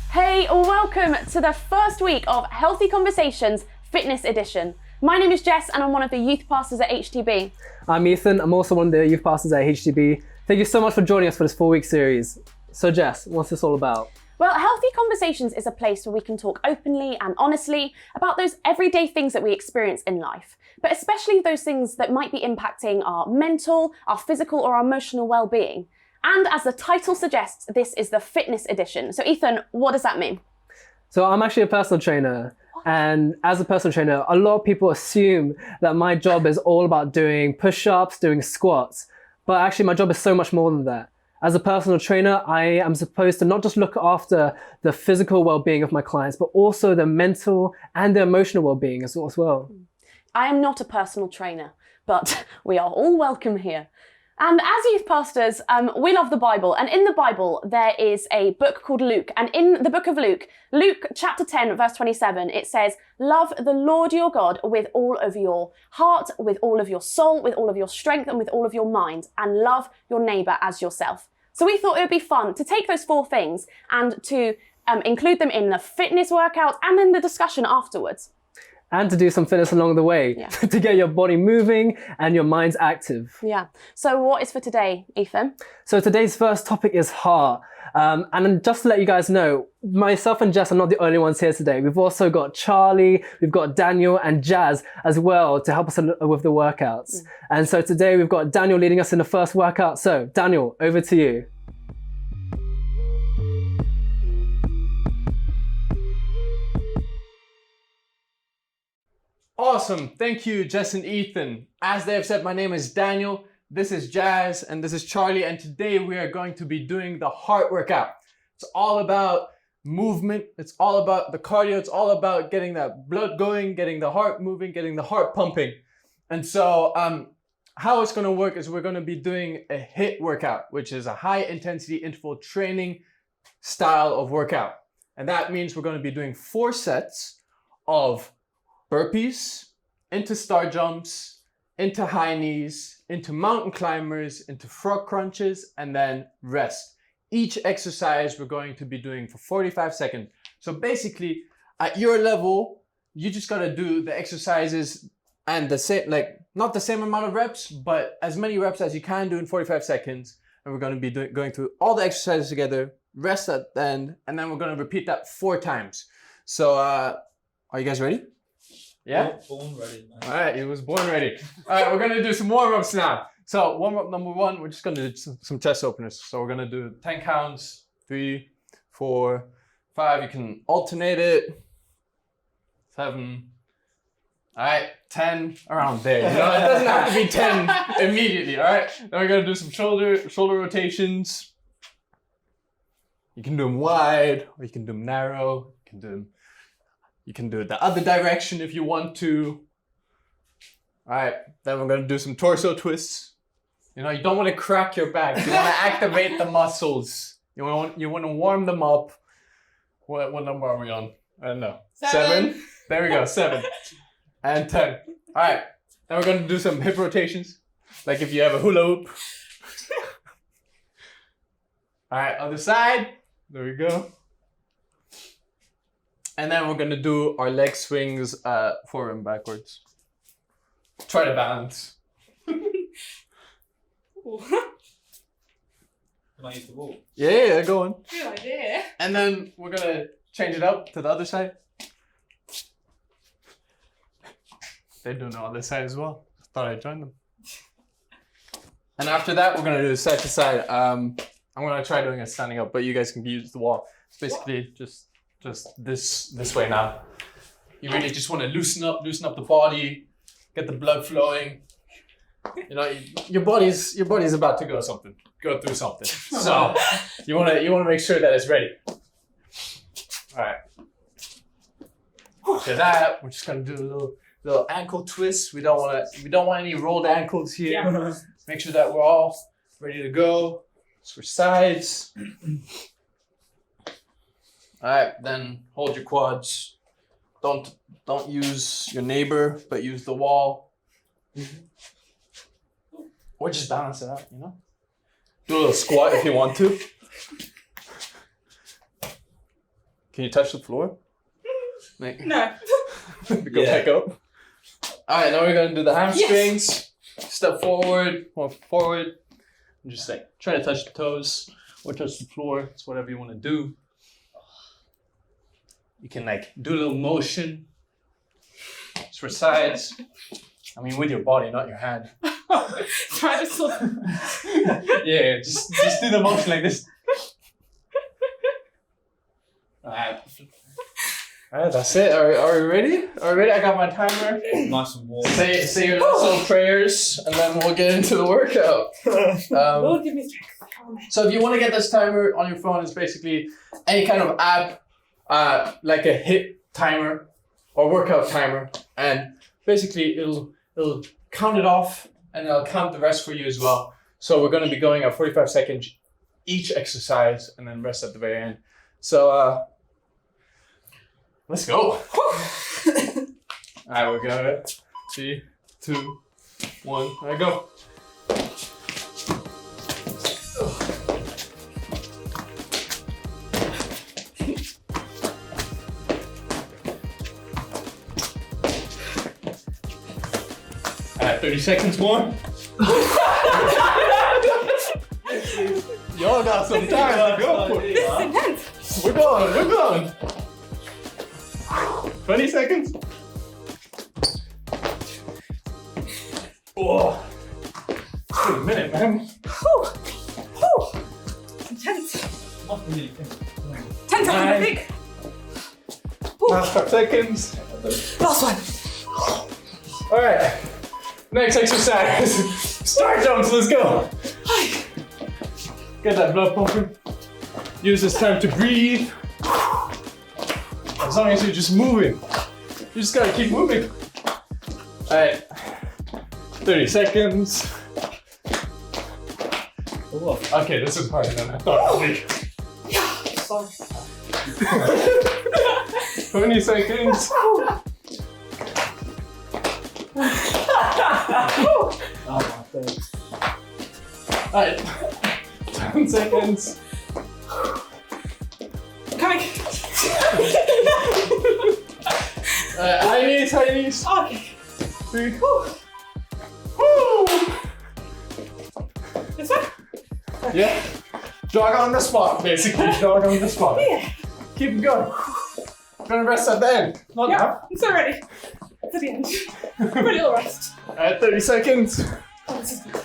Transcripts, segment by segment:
Hey, welcome to the first week of Healthy Conversations Fitness Edition. My name is Jess and I'm one of the youth pastors at HTB. I'm Ethan, I'm also one of the youth pastors at HTB. Thank you so much for joining us for this 4-week series. So Jess, what's this all about? Well, Healthy Conversations is a place where we can talk openly and honestly about those everyday things that we experience in life, but especially those things that might be impacting our mental, our physical or our emotional well-being. And as the title suggests, this is the fitness edition. So Ethan, what does that mean? So I'm actually a personal trainer. And as a personal trainer, a lot of people assume that my job is all about doing push-ups, doing squats. But actually my job is so much more than that. As a personal trainer, I am supposed to not just look after the physical well-being of my clients, but also the mental and the emotional well-being as well. I am not a personal trainer, but we are all welcome here. And as youth pastors, we love the Bible. And in the Bible, there is a book called Luke. And in the book of Luke, Luke chapter 10, verse 27, it says, "Love the Lord your God with all of your heart, with all of your soul, with all of your strength, and with all of your mind, and love your neighbor as yourself." So we thought it would be fun to take those 4 things and to include them in the fitness workout and then the discussion afterwards. And to do some fitness along the way, to get your body moving and your minds active. Yeah. So what is for today, Ethan? So today's first topic is heart. And just to let you guys know, myself and Jess are not the only ones here today. We've also got Charlie, we've got Daniel and Jazz as well to help us with the workouts. And so today we've got Daniel leading us in the first workout. So Daniel, over to you. Awesome. Thank you, Jess and Ethan. As they have said, my name is Daniel, this is Jazz, and this is Charlie, and today we are going to be doing the heart workout. It's all about movement, it's all about the cardio, it's all about getting that blood going, getting the heart moving, getting the heart pumping. And so how it's going to work is we're going to be doing a HIIT workout, which is a high intensity interval training style of workout. And that means we're going to be doing 4 sets of burpees, into star jumps, into high knees, into mountain climbers, into frog crunches, and then rest. Each exercise we're going to be doing for 45 seconds. So basically, at your level, you just gotta do the exercises and the same, like not the same amount of reps, but as many reps as you can do in 45 seconds. And we're gonna be going through all the exercises together, rest at the end, and then we're gonna repeat that 4 times. So are you guys ready? Yeah? Born ready, man. All right, he was born ready. All right, we're gonna do some warm-ups now. So warm-up number 1, we're just gonna do some chest openers. So we're gonna do 10 counts, 3, 4, 5. You can alternate it. 7. All right, 10, around there. You know, it doesn't have to be 10 immediately, all right? Then we're gonna do some shoulder rotations. You can do them wide, or you can do them narrow. You can do it the other direction if you want to. All right, then we're gonna do some torso twists. You know, you don't want to crack your back. You want to activate the muscles. You want to warm them up. What number are we on? I don't know. 7. There we go, 7. And 10. All right, then we're gonna do some hip rotations. Like if you have a hula hoop. All right, other side. There we go. And then we're gonna do our leg swings forward and backwards. Try to balance. Can I use the wall? Yeah, go on. Good idea. And then we're gonna change it up to the other side. They're doing the other side as well. Thought I'd join them. And after that, we're gonna do side to side. I'm gonna try doing it standing up, but you guys can use the wall. It's basically just this way now. You really just want to loosen up the body, get the blood flowing. You know, your body's about to go through something. So you want to make sure that it's ready. All right. After that, we're just gonna do a little ankle twist. We don't want any rolled ankles here. Yeah. Make sure that we're all ready to go. Switch sides. All right, then hold your quads. Don't use your neighbor, but use the wall. Or just balance it out, you know? Do a little squat if you want to. Can you touch the floor? Like, No. go back up. All right, now we're gonna do the hamstrings. Yes. Step forward, walk forward. And just like try to touch the toes or touch the floor. It's whatever you want to do. You can like do a little motion. Switch sides. I mean, with your body, not your hand. Try to sort of... Yeah, just do the motion like this. Alright, that's it. Are we ready? Are we ready? I got my timer. Nice and warm. Say your last little prayers, and then we'll get into the workout. Lord, give me strength. Come on. So if you want to get this timer on your phone, it's basically any kind of app, like a HIIT timer or workout timer, and basically it'll count it off, and it'll count the rest for you as well. So we're going to be going at 45 seconds each exercise, and then rest at the very end. So let's go. Alright, we're going. 3, 2, 1. Alright, go. Alright, 30 seconds more. Y'all got some time to go for it. This is intense. We're going. 20 seconds. Oh, it's been a minute, man. Whew. Intense. 10 times I think. Last 5 seconds. Last one. All right. Next exercise. Star jumps. Let's go. Get that blood pumping. Use this time to breathe. As long as you're just moving. You just gotta keep moving. Alright. 30 seconds. Okay, this is harder than I thought it would be. 20 seconds. Alright. 10 seconds. Coming. High knees. Okay. 3. Woo! This one? Yeah. Jog on the spot, basically. Jog on the spot. Yeah. Keep it going. Gonna rest at the end. Not Yeah, now. I'm so ready. To the end. Ready to rest. Alright, 30 seconds. Oh, this is good.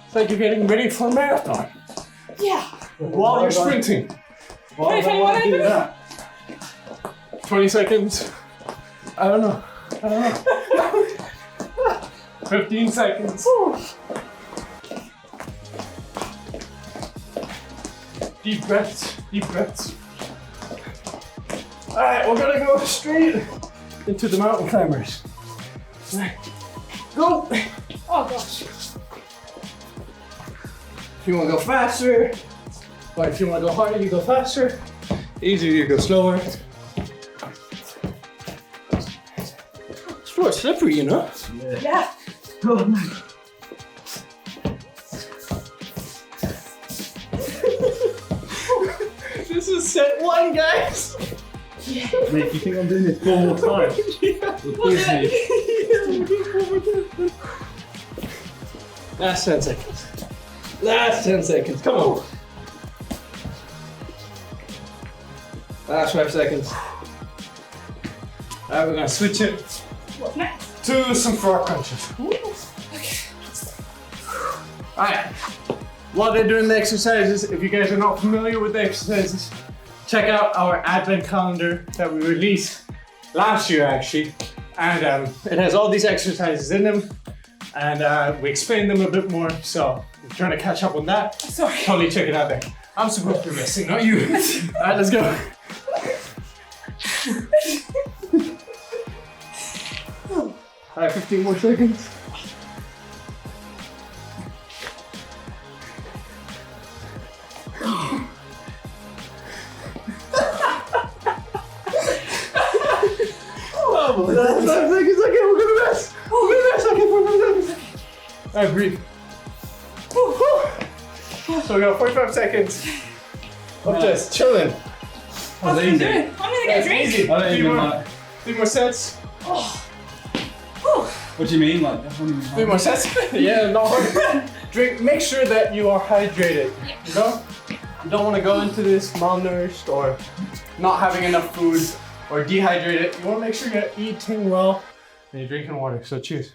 It's like you're getting ready for a marathon. Yeah. While you're sprinting. 20, 20 seconds. I don't know. 15 seconds. Deep breaths. Alright, we're gonna go straight into the mountain climbers. Go! Oh gosh. If you want to go faster, or if you want to go harder, you go faster. Easier, you go slower. This floor is slippery, you know? Yeah. Oh, man. This is set 1, guys. Yeah. Mate, you think I'm doing this 4 more times? Last 10 seconds. Last 10 seconds. Come on. Last 5 seconds. Alright, we're gonna switch it What's next? to some frog crunches. Alright. While they're doing the exercises, if you guys are not familiar with the exercises, check out our advent calendar that we released last year actually. And it has all these exercises in them. And we explained them a bit more. So if you're trying to catch up on that, Sorry. totally check it out there. I'm supposed to be resting, not you. All right, let's go. All right, 15 more seconds. Oh, 5 seconds, okay, we're gonna rest. We're gonna rest, okay, 45 seconds. All right, breathe. So we got 45 seconds of just chilling. What's That's been easy. doing? I'm gonna get a That's drink. easy. I don't Three even more, like. 3 more sets. What do you mean? Like, I don't even 3 more sets. Yeah, not hard. Drink. Make sure that you are hydrated. You know, you don't want to go into this malnourished or not having enough food or dehydrated. You want to make sure you're eating well and you're drinking water. So cheers.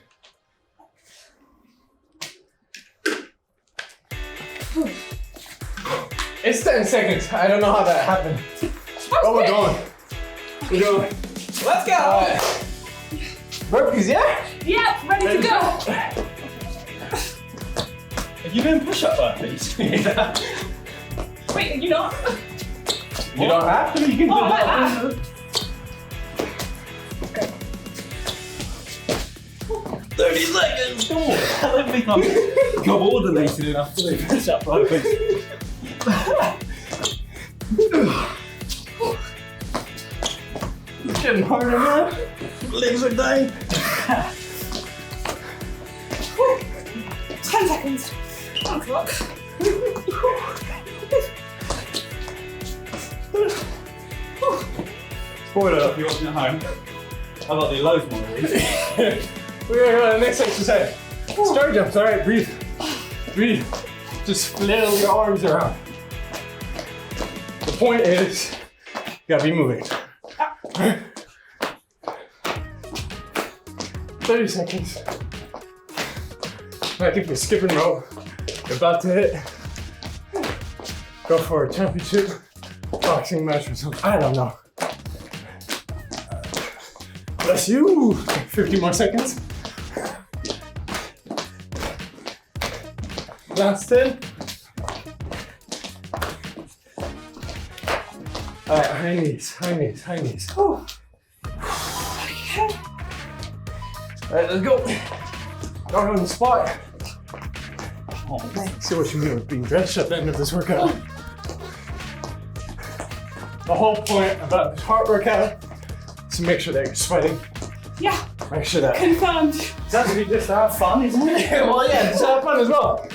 It's 10 seconds. I don't know how that happened. But we're going. We're going. Let's go. Alright. Burpees, yeah? Yep, ready to go. Have you been push-up burpees? Wait, are you not? You don't have to. You can do Oh, like that. that. 30 seconds! Come on! I don't think I'm coordinated enough to do push-up burpees. It's getting harder, man. Legs are dying. 10 seconds. On clock. Spoiler if you're watching at home. I've got to do loads more of these. We're gonna go to the next exercise. Star jumps, alright, breathe. Breathe. Just flail your arms around. The point is, you gotta be moving. 30 seconds. I think we're skipping rope. You're about to hit. Go for a championship boxing match or something. I don't know. Bless you. 50 more seconds. Last 10. Alright, high knees, high knees, high knees. Alright, let's go. Start on the spot. See what you mean with being drenched at the end of this workout. The whole point about this heart workout is to make sure that you're sweating. Yeah, Make sure that confirmed. it's actually just to have fun, isn't it? Well, yeah, just have fun as well.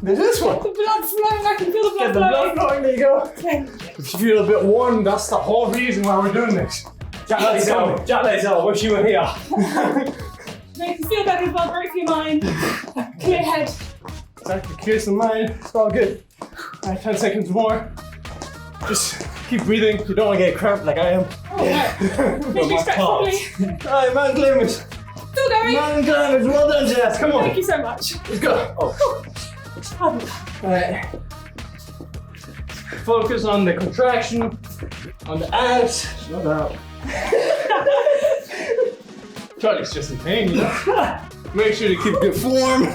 There's this one. The blood's flowing. I can feel the Get blood the blood flowing. flowing, there you go. Okay. If you feel a bit warm, that's the whole reason why we're doing this. Jack Lazel, I wish you were here. Make you feel better, blood break your mind. Clear head. Exactly, clears the mind, it's all good. Alright, 10 seconds more. Just keep breathing, you don't want to get cramped like I am. Oh, no. Make you stretch properly. Alright, man climbers. Still going. Man climbers, well done, Jazz, come on. Thank you so much. Let's go. Alright. Focus on the contraction, on the abs. Shut up. Charlie's just in pain, you know? Make sure to keep good form.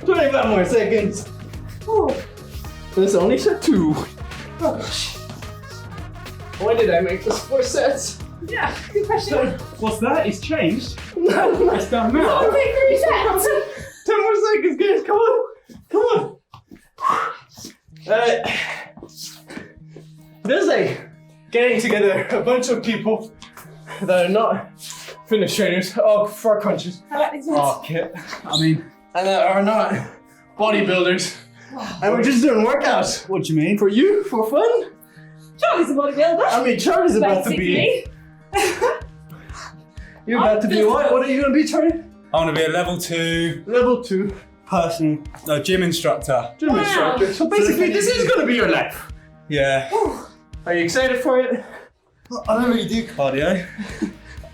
25 more seconds. There's only set 2. Why did I make this 4 sets? Yeah, good question. What's that? It's changed. No, It's done now. I'll take 3 sets. 10 more seconds, guys. Come on. Come on. There's like getting together a bunch of people that are not fitness trainers, front crunchers, I like these ones. kit, I mean, and that are not bodybuilders. And we're just doing workouts what do you mean? for you, for fun. Charlie's a bodybuilder. I mean, Charlie's about to be. Basically. You're about to be what? What are you gonna be, Charlie? I want to be a level 2 Level 2 gym instructor. gym Wow. instructor. So basically, this is gonna be your life. Yeah. Are you excited for it? I don't really do cardio.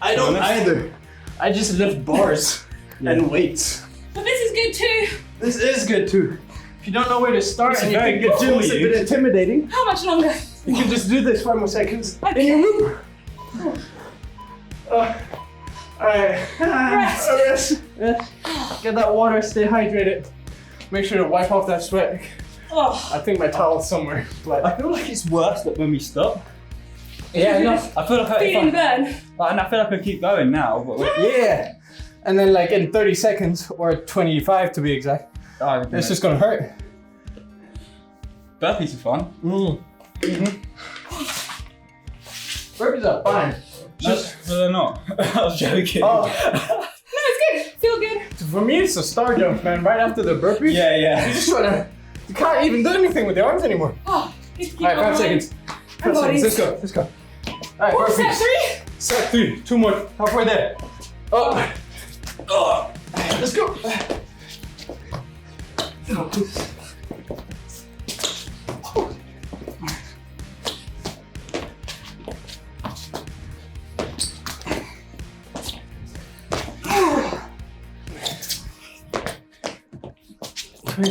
I don't Honest? either. I just lift bars and weights. But this is good too. This is good too. if you don't know where to start It's a and you very think good it's gym, almost a you. bit intimidating, How much longer? you can just do this 5 more seconds in Okay. your room. Alright. Rest. Rest. Get that water, stay hydrated. Make sure to wipe off that sweat. Oh. I think my towel's somewhere. But I feel like it's worse that when we stop. yeah, no. I feel like Feeling the burn. and I feel like I keep going now. But Yeah. And then like in 30 seconds, or 25 to be exact, it's just gonna hurt. burpees are fun. Burpees are fine. No, they're not. I was joking. Oh, No, it's good. Feel good. for me it's a star jump, man. Right after the burpees, Yeah. you just wanna, you can't even do anything with your arms anymore. Oh, need to keep Alright, 5 going. seconds. 5 And seconds, bodies. let's go. Alright, Oh, set burpees. 3. Set 3, 2 more, halfway there. Oh. Oh. Let's go.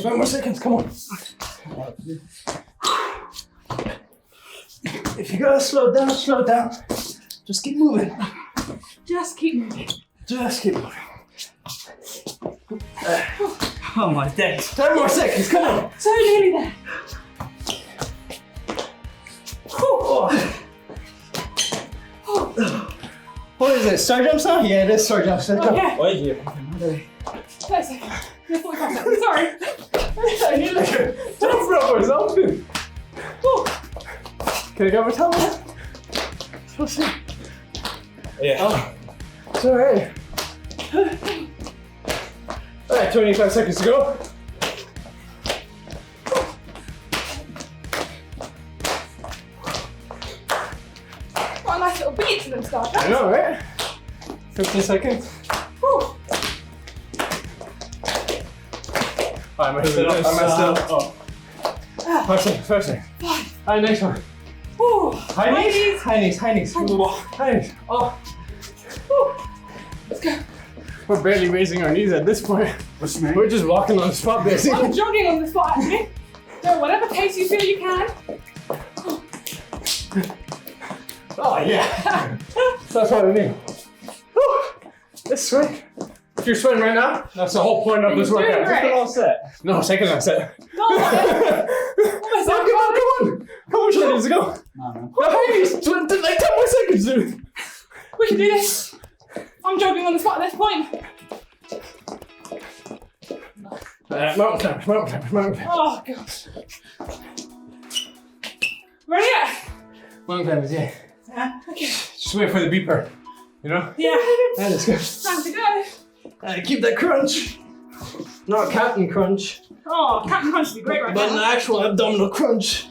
Five more seconds, come on. If you gotta slow down, slow down. Just keep moving. Just keep moving. Just keep moving. Oh my days. 10 more seconds, come on. So nearly there. What is it, star jumps now? Yeah, it is star jumps. Let's go. Okay. Wait here. 30 seconds. No, 45 seconds. Sorry. I need like a jump rope or something. Can I go over top of that? Let's see. Yeah. Oh, it's alright. Alright, 25 seconds to go. Got a nice little beat to them start. I know, right? 15 seconds. Whew. I messed it up. I messed it up. Oh. 5 seconds, 5 seconds. Alright, next one. Whew. High knees, high knees, high knees. High knees. Oh. Let's go. We're barely raising our knees at this point. What's me? We're just walking on the spot, basically. I'm jogging on the spot actually. So whatever pace you feel you can. Oh yeah. That's what I mean. Whew. It's sweat. If you're sweating right now, that's the whole point of this You're doing workout. great. Get all set. No, second last set. No, almost Come on. Come on, Shreddy, let's go. No. Nice. 20, like 10 more seconds, dude. we can do this. I'm jogging on the spot at this point. Mountain climbers. Oh gosh. Ready yet? Mountain climbers, yeah. Okay. Just wait for the beeper, you know? Yeah. Alright, let's go. Time to go. Keep that crunch. Not Captain Crunch, Oh, Captain Crunch would be great right but an now. actual abdominal crunch.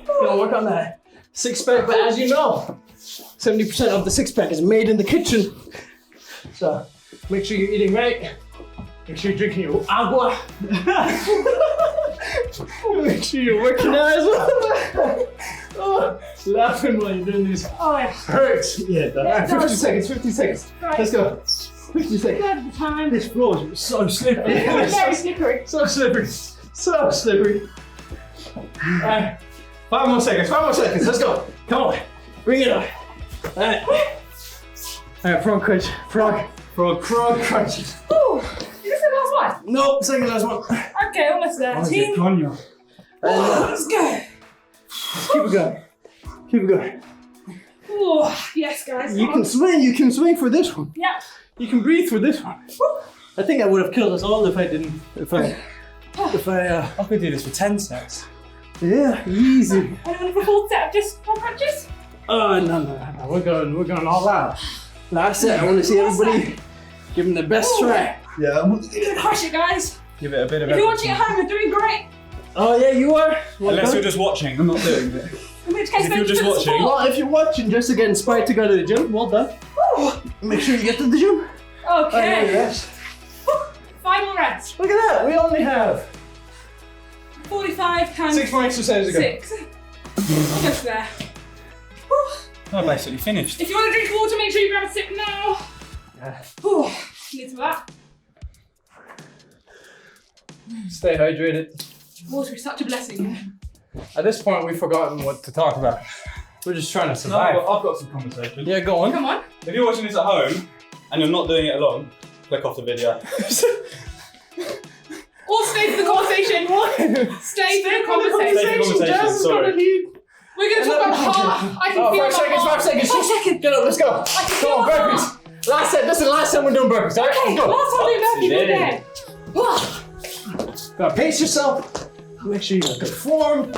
Gonna work on that 6-pack, but as you know, 70% of the 6-pack is made in the kitchen. So make sure you're eating right. Make sure you're drinking your agua. Make sure you're working out as well. Oh, laughing while you're doing this Oh yeah. hurts. Yeah, it does. Alright, 50 seconds, 50 seconds. Right. Let's go. 50 seconds. Good at the time. This floor is so slippery. It's very slippery. So slippery. So slippery. Alright, 5 more seconds, 5 more seconds. Let's go. Come on. Bring it up. Alright. Alright, frog crunch. Frog crunch. Ooh. Is this the last one? Nope, second last one. Okay, almost there. Team. Let's go. Keep it going. Keep it going. Ooh, yes, guys. You can swing for this one. Yeah. You can breathe for this one. I think I would have killed us all if I didn't. I could do this for 10 sets. Yeah, easy. Anyone for a full set of just frog crunches? Oh no. We're going all out. Last set, I want to see everybody give them the best try. Yeah, You're gonna crush it, guys. give it a bit of If you're watching at home, you're doing great. Oh yeah, you are. Well Unless done. you're just watching, I'm not doing it. In which case, If then you're just put the watching- support. Well, if you're watching just to get inspired to go to the gym, well done. Make sure you get to the gym. Okay. Yes. Final rest. Look at that. We only have 45 times 6 more exercises to go. 6. Almost there. Whew. I'm basically finished. If you want to drink water, make sure you grab a sip now. Yeah. Whew. Need some of that. Stay hydrated. Water is such a blessing. At this point, we've forgotten what to talk about. We're just trying to No, survive. I've got some conversation. Yeah, go on. Come on. If you're watching this at home and you're not doing it alone, click off the video. Or stay for the conversation. What? Stay for the conversation. Jazz is sorry. gonna lead. We're going to talk about heart. I can feel my 5 seconds, heart. 5 seconds. 5 seconds. Get up, let's go. I can Come feel on, my heart. burpees. Last set. This is the last time we're doing burpees, alright? Okay, Let's go. last time we were Yeah. back in there. Gotta pace yourself. Make sure you got good form.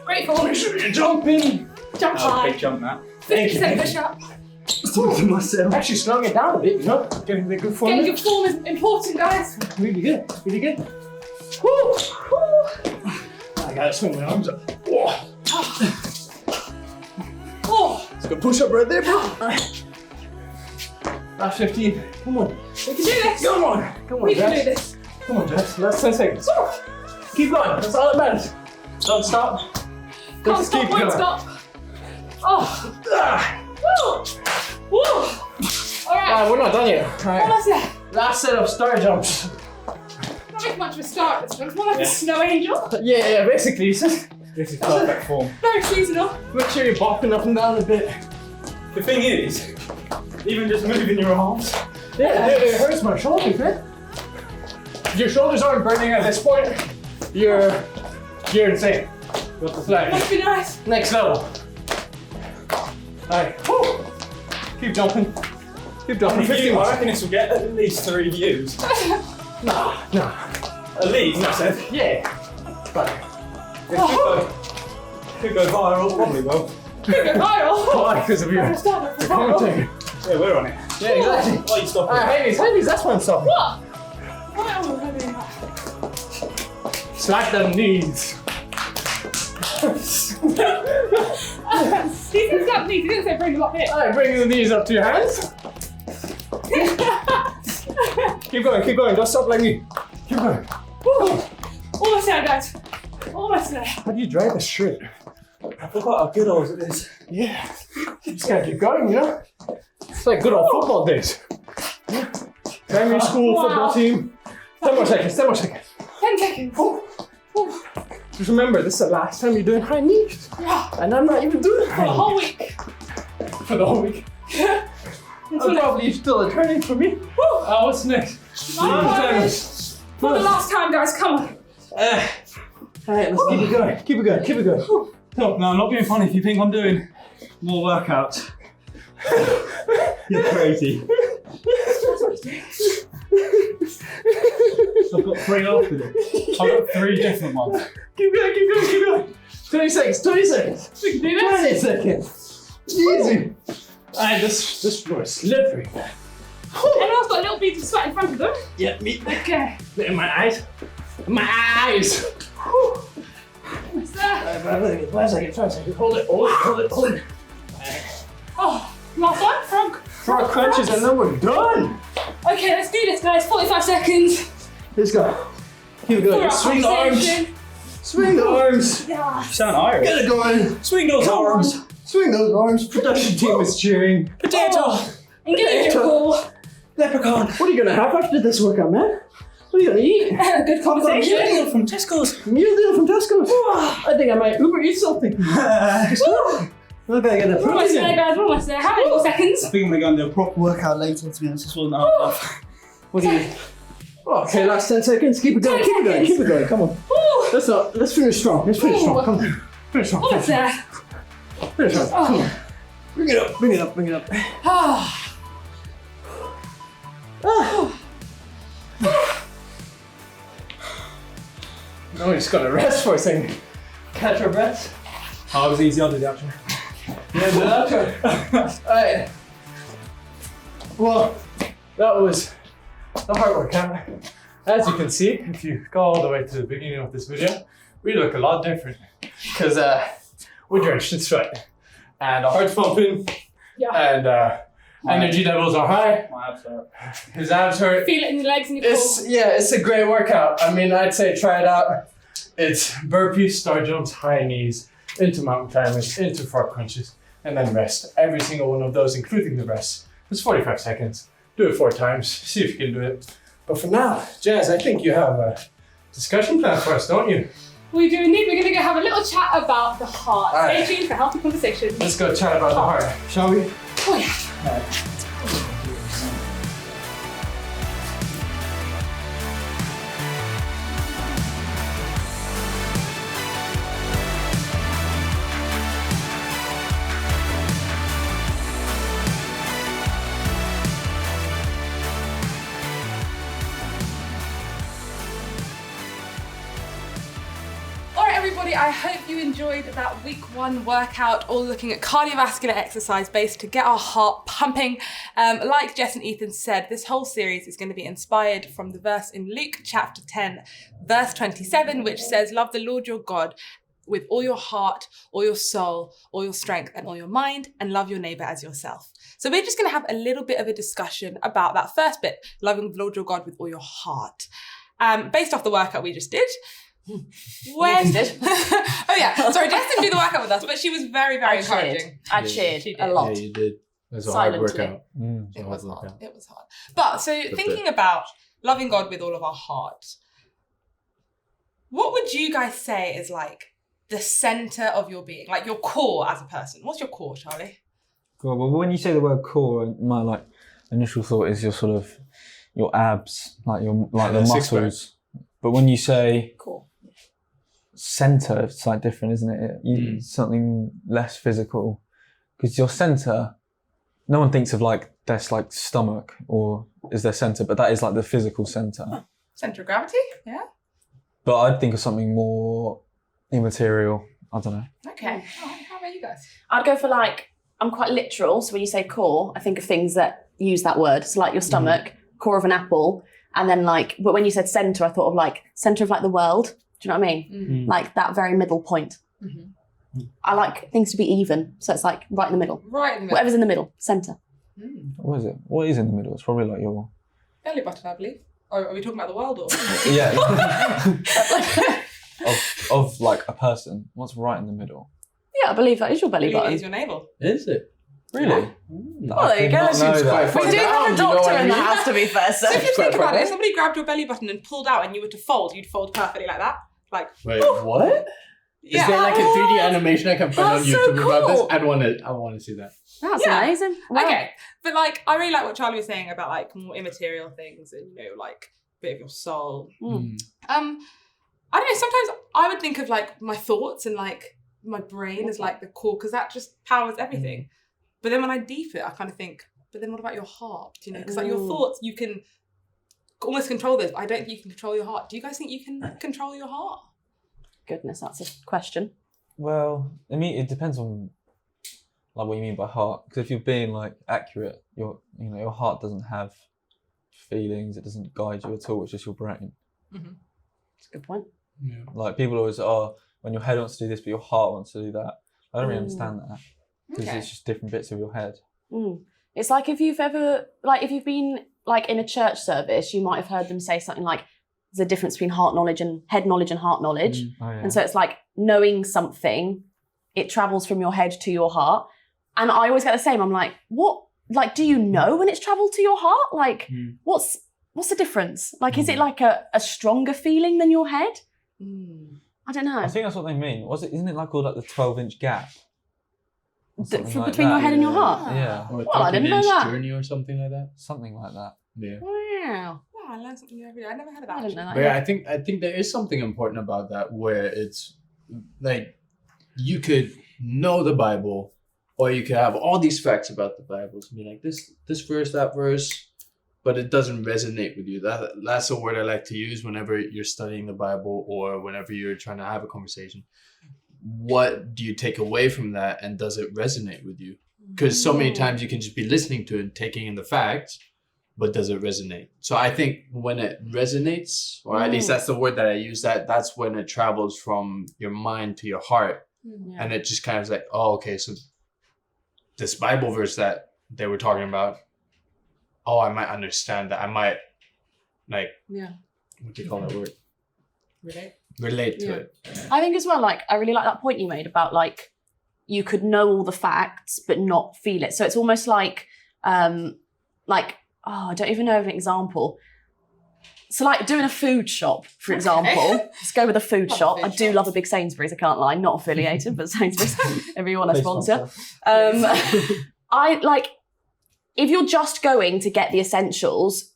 Great form. Make sure you're jumping. Jump Big high. jump, Matt. 50% push up. Actually slowing it down a bit, you know? Getting the good form. Getting good form is important, guys. Really good, really good. Woo. I gotta swing my arms up. Whoa. Oh, It's a good push up right there, bro. Last 15. Come on. we can do this. Come on. Come on, We can do Jess. this. Come on, Jess. Last 10 seconds. Keep going. That's all that matters. Don't stop. Can't Just stop, keep won't going. stop. Oh, Ah. woo, woo. All right, We're not done yet. All right. almost there. Last set of star jumps. Not making much of a start this one. It's more like a snow angel. Yeah, basically. It's just This is perfect form. Very seasonal. make sure you're bopping up and down a bit. The thing is, even just moving your arms. Yeah, it hurts my shoulders, man. If your shoulders aren't burning at this point, you're insane. Got the flag. Must be nice. Next level. Alright. Woo. Keep jumping. Keep jumping. 50 I more. reckon this will get at least 3 views. Nah. At least, I said. Yeah. But Could go viral, probably will. Could go viral. why? Because of your Start it for viral. commentating. Yeah, we're on it. Yeah, exactly. Why are you stopping? Alright, Hades, that's one stop. What? Why am I doing that? Slack them knees. He didn't slap knees. He didn't say bring them up here. Alright, bring the knees up to your hands. Keep going. Don't stop like me. Keep going. Woo. Almost there, guys. Almost there. How do you drive this straight? I forgot how good I was at this. Yeah. You just gotta keep going, you know? It's like good old football days. Primary school Wow. football team. 10 more seconds. 10 seconds. Ooh. Just remember, this is the last time you're doing high knees. Yeah. And I'm not even doing For high the knees. whole week. For the whole week. Until That's probably still a turning for me. What's next? For the last time, guys. Come on. Alright, let's keep it going. Keep it going. No, I'm not being funny. If you think I'm doing more workouts, you're crazy. I've got 3 after this. I've got 3 different ones. Keep going. 20 seconds. We can do this. 20 seconds. Easy. Alright, this floor is slippery. Everyone's got a little bead of sweat in front of them. Yeah, me. Okay. In my eyes. My eyes. What's that? 5 seconds. Hold it. Oh, last one. Frog. Frog crunches and then we're done. Okay, let's do this, guys. 45 seconds. Let's go. Keep it going. For our Swing the arms. conversation. Swing the arms. Yeah. You sound Irish. Get it going. Swing those arms. Swing those arms. Production team is cheering. Potato. Engage your core. Leprechaun. What are you gonna have after this workout, man? What are you gonna eat? Good conversation. Meal from Tesco's. Meal deal from Tesco's. I think I might Uber eat something. I better get that We're almost there, protein. guys. We're almost there. How many more seconds? I think I'm going to do a proper workout later, to be honest. This wasn't hard enough. What do you? Okay, last 10 seconds. Keep it going. 10 seconds. Keep it going. Come on. Woo. Let's finish strong. Come on. Finish strong. Almost there. Finish strong. Come on. Bring it up. Ah. No, we're just gonna rest for a second. Catch our breaths. Oh, it was easy. I'll do the outro. Yeah, the Alright. Well, that was the heart workout. As you can see, if you go all the way to the beginning of this video, we look a lot different. Because we're drenched in sweat. And our heart's pumping. Yeah. And energy levels are high. My abs hurt. His abs hurt. Feel it in your legs and your core. It's a great workout. I mean, I'd say try it out. It's burpees, star jumps, high knees, into mountain climbers, into frog crunches, and then rest. Every single one of those, including the rest. It's 45 seconds. Do it 4 times. See if you can do it. But for now, Jazz, I think you have discussion plan for us, don't you? We do indeed. We're going to go have a little chat about the heart. All right. Stay tuned for healthy conversation. Let's go chat about the heart, shall we? Oh yeah. Everybody, I hope you enjoyed that week 1 workout, all looking at cardiovascular exercise based to get our heart pumping. Like Jess and Ethan said, this whole series is going to be inspired from the verse in Luke chapter 10, verse 27, which says, "Love the Lord your God with all your heart, all your soul, all your strength, and all your mind, and love your neighbor as yourself." So we're just going to have a little bit of a discussion about that first bit, loving the Lord your God with all your heart. Based off the workout we just did. When oh yeah, sorry, Jess didn't do the workout with us, but she was very, very encouraging. I cheered a lot. Yeah, you did. It was a Silently. hard workout. It was hard. It was hard. But so thinking about loving God with all of our heart, what would you guys say is like the center of your being, like your core as a person? What's your core, Charlie? Cool. Well, when you say the word core, my initial thought is your abs, the muscles. But when you say Core. center, it's different, isn't it? Something less physical, because your center, no one thinks of their stomach or is their center, but that is the physical center. Center of gravity, yeah. But I'd think of something more immaterial. I don't know. Okay. How about you guys? I'd go for I'm quite literal, so when you say core, I think of things that use that word. So your stomach, core of an apple, and then but when you said center, I thought of center of the world. Do you know what I mean? That very middle point. Mm-hmm. I like things to be even, so it's right in the middle. Right in the middle. Whatever's in the middle, center. What is it? What is in the middle? It's probably your belly button, I believe. Or are we talking about the world or? yeah. of a person. What's right in the middle? Yeah, I believe that is your belly button. It is your navel. Is it? Really? Oh, there you go. We do have a doctor in the house, to be fair. So if you think about it, if somebody grabbed your belly button and pulled out and you were to fold, you'd fold perfectly like that. Wait, what? Yeah. Is there a 3D animation I can find on That's so YouTube about this? cool. I want to see that. That's amazing. Wow. Okay, but I really like what Charlie was saying about more immaterial things and a bit of your soul. I don't know. Sometimes I would think of my thoughts and my brain as the core, because that just powers everything. But then when I deep it, I kind of think, but then what about your heart? Because your thoughts, you can almost control this. But I don't think you can control your heart. Do you guys think you can control your heart? Goodness, that's a question. Well, I mean, it depends on what you mean by heart. Because if you're being accurate, your heart doesn't have feelings. It doesn't guide you at all. It's just your brain. Mm-hmm. That's a good point. Yeah. People always when your head wants to do this, but your heart wants to do that. I don't really understand that, because it's just different bits of your head. It's if you've ever if you've been in a church service, you might have heard them say something there's a difference between heart knowledge and head knowledge and heart knowledge. Oh, yeah. And so it's knowing something, it travels from your head to your heart. And I always get the same. I'm what? Do you know when it's traveled to your heart? What's the difference? Is it a stronger feeling than your head? I don't know. I think that's what they mean. Isn't it called the 12-inch gap? Between your head and your heart? Yeah. Or I didn't know that. journey or something like that. Something like that. Yeah. Wow. Wow, I learned something new every day. I never heard of that. I didn't know that. But yeah, I think there is something important about that, where it's you could know the Bible, or you could have all these facts about the Bible, to be this verse, that verse, but it doesn't resonate with you. That's a word I like to use whenever you're studying the Bible or whenever you're trying to have a conversation. What do you take away from that, and does it resonate with you? Because so many times you can just be listening to it, taking in the facts, but does it resonate? So I think when it resonates, or at least that's the word that I use, that's when it travels from your mind to your heart. Yeah. And it just kind of okay, so this Bible verse that they were talking about, I might understand that. I might what do you call that word? Relate to it. I think as well, I really like that point you made about you could know all the facts but not feel it. So it's almost I don't even know of an example. So like doing a food shop, for example. Let's go with a food Love a shop. food I do shop. love a big Sainsbury's, I can't lie. Not affiliated, but Sainsbury's. If you want a Please sponsor. sponsor. I like, if you're just going to get the essentials,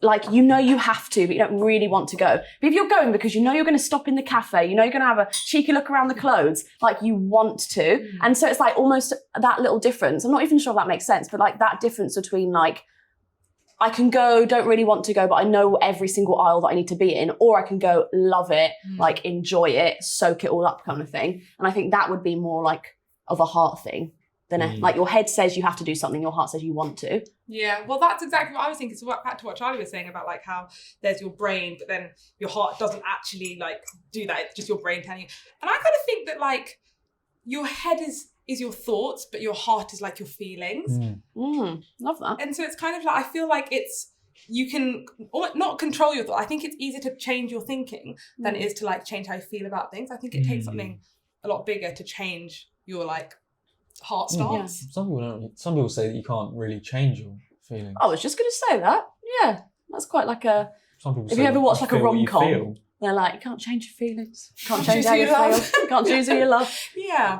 like, you know you have to, but you don't really want to go. But if you're going because you know you're going to stop in the cafe, you know you're going to have a cheeky look around the clothes, like you want to. And so it's like almost that little difference. I'm not even sure if that makes sense, but like that difference between like, I can go, don't really want to go, but I know every single aisle that I need to be in, or I can go, love it, like enjoy it, soak it all up kind of thing. And I think that would be more like of a heart thing than like your head says you have to do something, your heart says you want to. Yeah, well, that's exactly what I was thinking. So back to what Charlie was saying about like how there's your brain, but then your heart doesn't actually like do that. It's just your brain telling you. And I kind of think that like your head is your thoughts, but your heart is like your feelings. Love that. And so it's kind of like, I feel like you can not control your thought. I think it's easier to change your thinking than it is to like change how you feel about things. I think it takes something a lot bigger to change your like heart stance. Some people don't. Some people say that you can't really change your feelings. I was just going to say that. Yeah, that's quite like a... Some people If say you ever watch like a feel what you rom-com, feel. they're like, you can't change your feelings. You can't Choose change how who you you love. feel. You can't choose who you love. Yeah.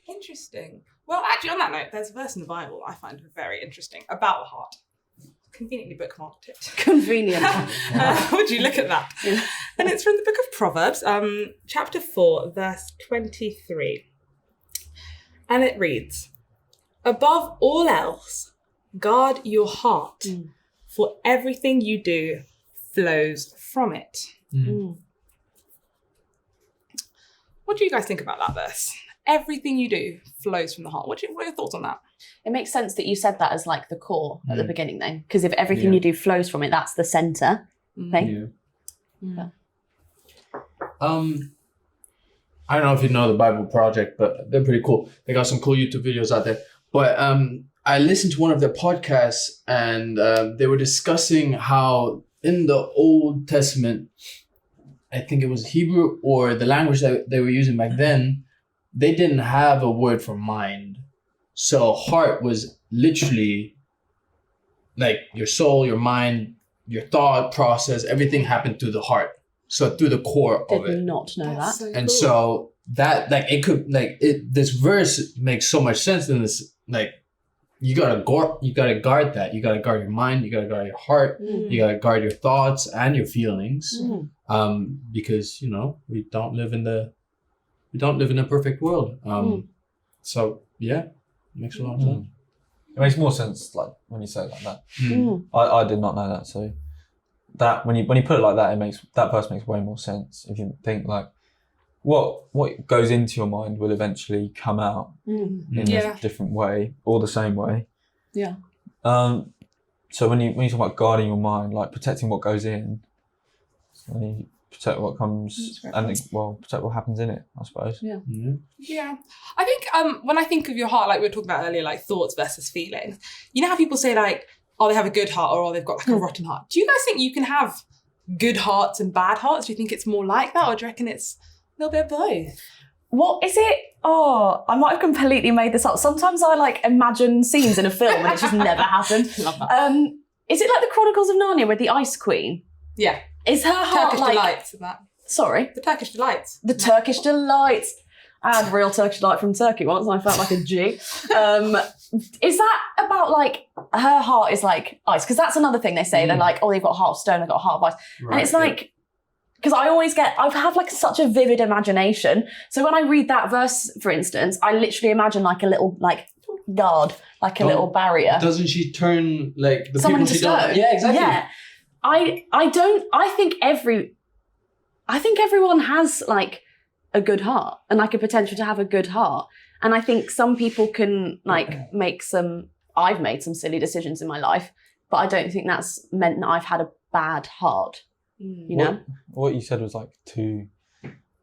Interesting. Well, actually, on that note, there's a verse in the Bible I find very interesting about the heart. Conveniently bookmarked it. Convenient. Would you look at that? Yeah. And it's from the book of Proverbs, chapter 4, verse 23. And it reads, "Above all else, guard your heart, for everything you do flows from it." What do you guys think about that verse? Everything you do flows from the heart. What are your thoughts on that? It makes sense that you said that as like the core at the beginning then, because if everything you do flows from it, that's the centre thing. I don't know if you know the Bible Project, but they're pretty cool. They got some cool YouTube videos out there. But I listened to one of their podcasts, and they were discussing how in the Old Testament, I think it was Hebrew or the language that they were using back then, they didn't have a word for mind. So heart was literally like your soul, your mind, your thought process, everything happened through the heart. So through the core of Did it. not know that. So And cool. so that like it could like it this verse makes so much sense in this, like you gotta guard that. You gotta guard your mind, you gotta guard your heart, you gotta guard your thoughts and your feelings. Because we don't live in a perfect world. So yeah, it makes a lot of sense. It makes more sense like when you say it like that. I did not know that, so that when you put it like that, that verse makes way more sense. If you think like what goes into your mind will eventually come out in a different way or the same way. Yeah. So when you talk about guarding your mind, like protecting what goes in, so you protect what comes and protect what happens in it, I suppose. Yeah. Yeah. I think when I think of your heart, like we were talking about earlier, like thoughts versus feelings, you know how people say like, oh, they have a good heart or they've got like a rotten heart. Do you guys think you can have good hearts and bad hearts? Do you think it's more like that, or do you reckon it's a little bit of both? What is it? Oh, I might have completely made this up. Sometimes I like imagine scenes in a film and it's just never happened. Love that. Is it like the Chronicles of Narnia with the Ice Queen? Yeah. Is her heart Turkish like... delights and that. Sorry? The Turkish delights. The Turkish delights. I had real Turkish delight from Turkey once and I felt like a G. Is that about like her heart is like ice? Because that's another thing they say. They're like, oh, they've got a heart of stone, they've got a heart of ice. Right, and it's like, because I have like such a vivid imagination. So when I read that verse, for instance, I literally imagine like a little like guard, like a little barrier. Doesn't she turn like the Someone people into she don't? stone. Yeah, exactly. Yeah. I think everyone has like a good heart and like a potential to have a good heart. And I think some people can like I've made some silly decisions in my life, but I don't think that's meant that I've had a bad heart. You know? What you said was like two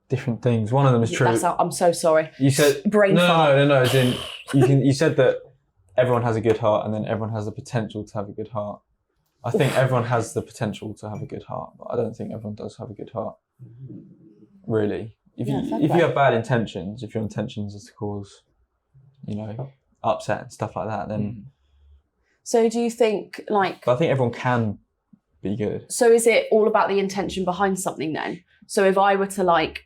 different things. One of them is true. I'm so sorry. You said Brain fart. No. As in, you said that everyone has a good heart, and then everyone has the potential to have a good heart. I think everyone has the potential to have a good heart, but I don't think everyone does have a good heart. Really, if you have bad intentions, if your intentions is to cause, upset and stuff like that, then. So do you think like? But I think everyone can be good. So is it all about the intention behind something then? So if I were to like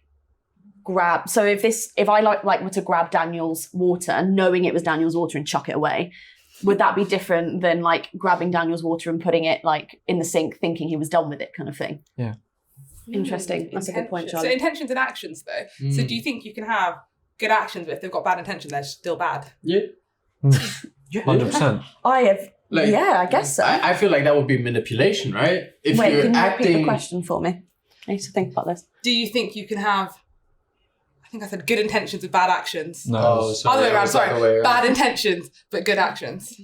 grab, so if I like were to grab Daniel's water, knowing it was Daniel's water and chuck it away, would that be different than like grabbing Daniel's water and putting it like in the sink, thinking he was done with it, kind of thing? Yeah. Interesting. That's a good point, Charlie. So intentions and actions, though. So do you think you can have good actions, but if they've got bad intention, they're still bad? Yeah. 100%. I have. Like, I guess so. I feel like that would be manipulation, right? If Wait, you're can you acting, repeat the question for me? I need to think about this. Do you think you can have, I think I said good intentions with bad actions? No. Oh, sorry. Other way around, It's the other way sorry. around. Bad intentions, but good actions.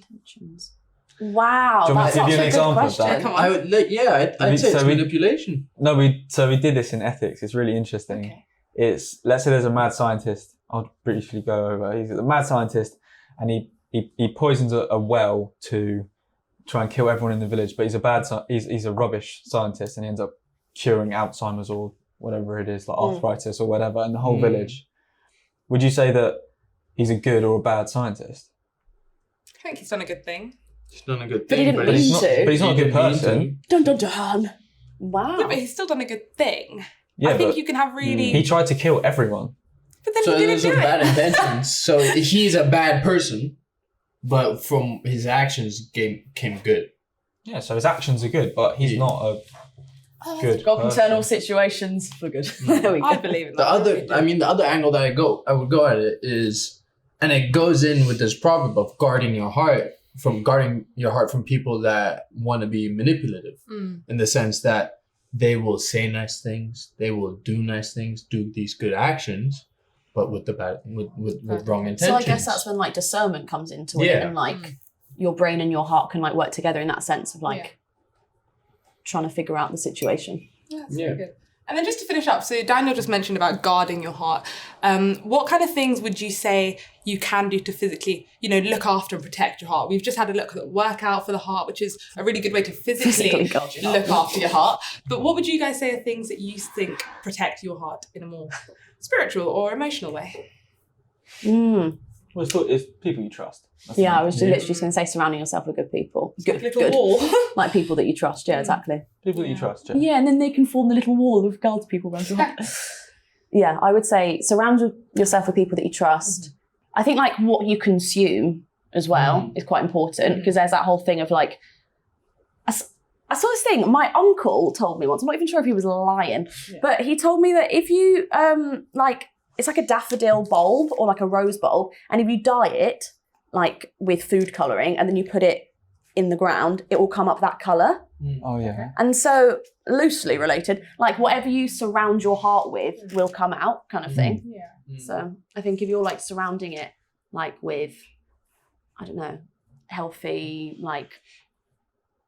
Wow, Do you want me that's to give you such an a example good of that? question. Come I on. would, I'd say it's manipulation. No, so we did this in ethics. It's really interesting. Okay. It's, let's say there's a mad scientist. I'll briefly go over. He's a mad scientist, and he poisons a well to try and kill everyone in the village. But he's a rubbish scientist, and he ends up curing Alzheimer's or whatever it is, like arthritis or whatever, in the whole village. Would you say that he's a good or a bad scientist? I think he's done a good thing. He's done a good But he thing, didn't but mean it's to. But he's not a He good didn't mean person. Dun dun dun. Wow. Yeah, but he's still done a good thing. Yeah, I think but you can have really... he tried to kill everyone. But then So he didn't there's do some it. bad intentions. So he's a bad person, but from his actions came good. Yeah, so his actions are good, but he's not a good God can turn all person. situations for good. There we go. I believe in The that. other angle that I would go at it is, and it goes in with this proverb of guarding your heart from people that want to be manipulative, in the sense that they will say nice things, they will do nice things, do these good actions, but with with wrong intentions. So I guess that's when like discernment comes into it, Yeah. and like your brain and your heart can like work together in that sense of like trying to figure out the situation. Yeah, that's really good. And then just to finish up, so Daniel just mentioned about guarding your heart. What kind of things would you say you can do to physically, look after and protect your heart? We've just had a look at the workout for the heart, which is a really good way to physically guard your heart. look after your heart. But what would you guys say are things that you think protect your heart in a more spiritual or emotional way? Well, it's people you trust. That's Yeah, the I was main thing. literally just going to say surrounding yourself with good people. Good, Little good. wall. Like people that you trust. Yeah, exactly. People that you trust. Yeah. Yeah, and then they can form the little wall of guards people around your heart. Yeah, I would say surround yourself with people that you trust. I think like what you consume as well is quite important, because there's that whole thing of like, I saw this thing, my uncle told me once, I'm not even sure if he was lying, but he told me that if you, it's like a daffodil bulb or like a rose bulb, and if you dye it like with food colouring and then you put it in the ground, it will come up that colour. Oh yeah. And so, loosely related, like whatever you surround your heart with will come out, kind of thing. Yeah. So I think if you're like surrounding it like with, I don't know, healthy like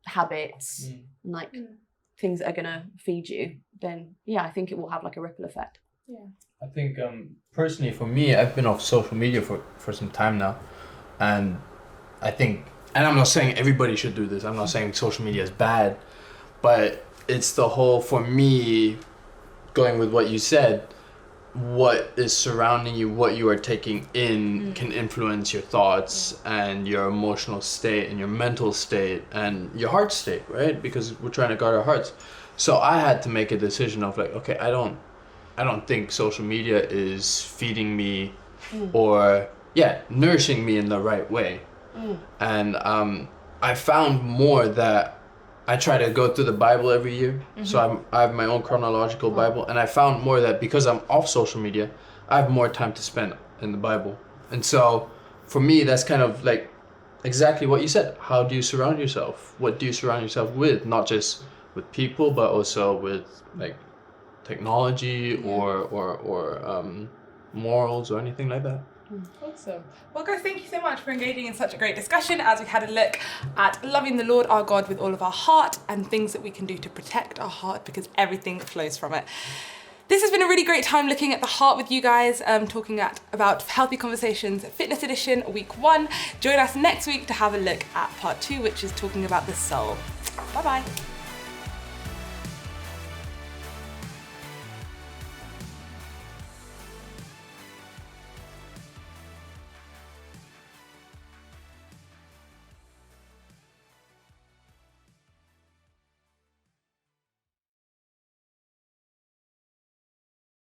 habits, and, like things that are gonna feed you, then yeah, I think it will have like a ripple effect. Yeah. I think personally for me, I've been off social media for some time now, and I think, and I'm not saying everybody should do this, I'm not saying social media is bad, but it's the whole, for me, going with what you said, what is surrounding you, what you are taking in can influence your thoughts and your emotional state and your mental state and your heart state, right? Because we're trying to guard our hearts. So I had to make a decision of like, okay, I don't think social media is feeding me or nourishing me in the right way. And I found more that I try to go through the Bible every year. So I have my own chronological Bible, and I found more that because I'm off social media, I have more time to spend in the Bible. And so for me, that's kind of like exactly what you said. How do you surround yourself? What do you surround yourself with? Not just with people, but also with like technology or morals or anything like that. Awesome. Well, guys, thank you so much for engaging in such a great discussion as we had a look at loving the Lord our God with all of our heart and things that we can do to protect our heart, because everything flows from it. This has been a really great time looking at the heart with you guys, talking about Healthy Conversations Fitness Edition Week 1. Join us next week to have a look at Part 2, which is talking about the soul. Bye-bye.